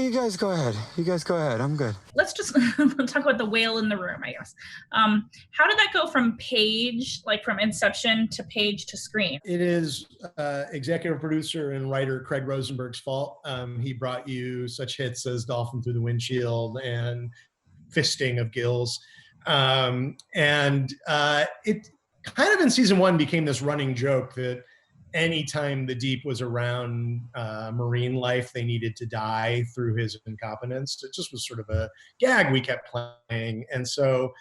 you guys go ahead. You guys go ahead. I'm good. Let's just talk about the whale in the room, I guess. How did that go from page, like from inception to page to screen? It is executive producer and writer Craig Rosenberg's fault. He brought you such hits as Dolphin Through the Windshield and Fisting of Gills. It kind of in season one became this running joke that anytime the Deep was around marine life, they needed to die through his incompetence. It just was sort of a gag we kept playing. And so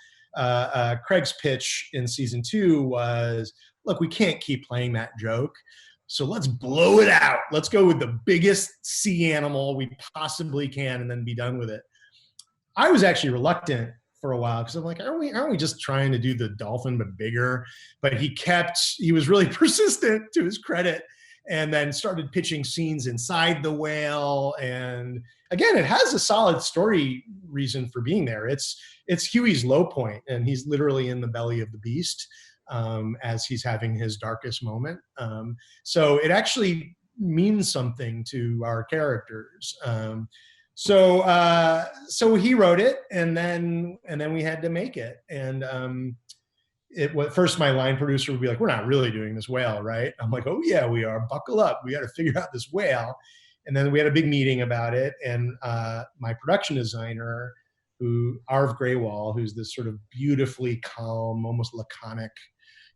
Craig's pitch in season two was, look, we can't keep playing that joke. So let's blow it out. Let's go with the biggest sea animal we possibly can and then be done with it. I was actually reluctant for a while because I'm like, aren't we just trying to do the dolphin but bigger? But he was really persistent, to his credit, and then started pitching scenes inside the whale. And again, it has a solid story reason for being there. It's Hughie's low point, and he's literally in the belly of the beast as he's having his darkest moment. So it actually means something to our characters. So he wrote it, and then we had to make it. And first my line producer would be like, "We're not really doing this whale, right?" I'm like, "Oh yeah, we are. Buckle up. We got to figure out this whale." And then we had a big meeting about it. And my production designer, Arv Graywall, who's this sort of beautifully calm, almost laconic,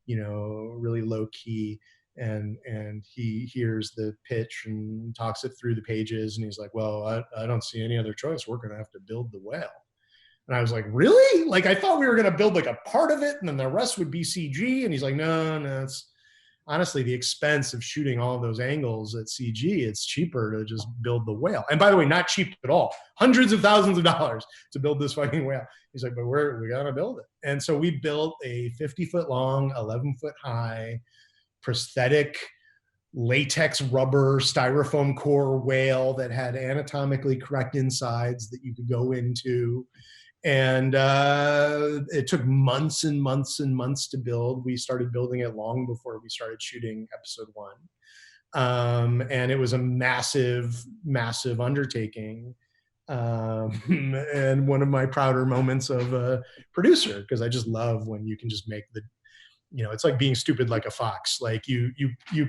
really low key. And he hears the pitch and talks it through the pages, and he's like, well, I don't see any other choice. We're going to have to build the whale. And I was like, really? Like, I thought we were going to build like a part of it and then the rest would be CG. And he's like, no, it's honestly the expense of shooting all of those angles at CG. It's cheaper to just build the whale. And by the way, not cheap at all. Hundreds of thousands of dollars to build this fucking whale. He's like, but we got to build it. And so we built a 50-foot long, 11-foot high, prosthetic latex rubber styrofoam core whale that had anatomically correct insides that you could go into. And it took months and months and months to build. We started building it long before we started shooting episode 1. And it was a massive, massive undertaking. And one of my prouder moments of a producer, because I just love when you can just make it's like being stupid like a fox. Like you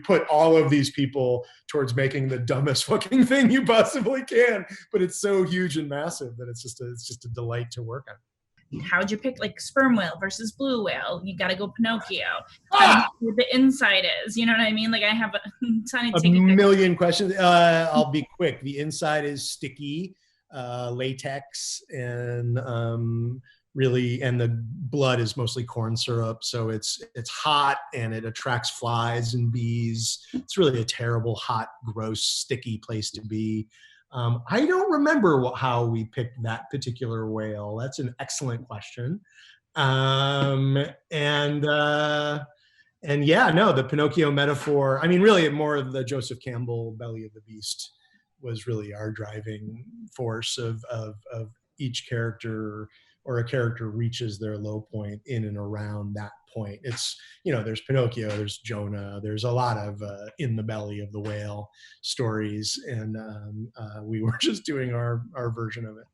put all of these people towards making the dumbest fucking thing you possibly can, but it's so huge and massive that it's just a delight to work on. How'd you pick like sperm whale versus blue whale? You got to go Pinocchio. How the inside is, you know what I mean? Like I have a million questions. I'll be quick. The inside is sticky, latex, and really, and the blood is mostly corn syrup, so it's hot and it attracts flies and bees. It's really a terrible, hot, gross, sticky place to be. I don't remember how we picked that particular whale. That's an excellent question. And yeah, no, the Pinocchio metaphor. I mean, really, more of the Joseph Campbell belly of the beast was really our driving force of each character, or a character reaches their low point in and around that point. It's, there's Pinocchio, there's Jonah, there's a lot of in the belly of the whale stories, and we were just doing our version of it.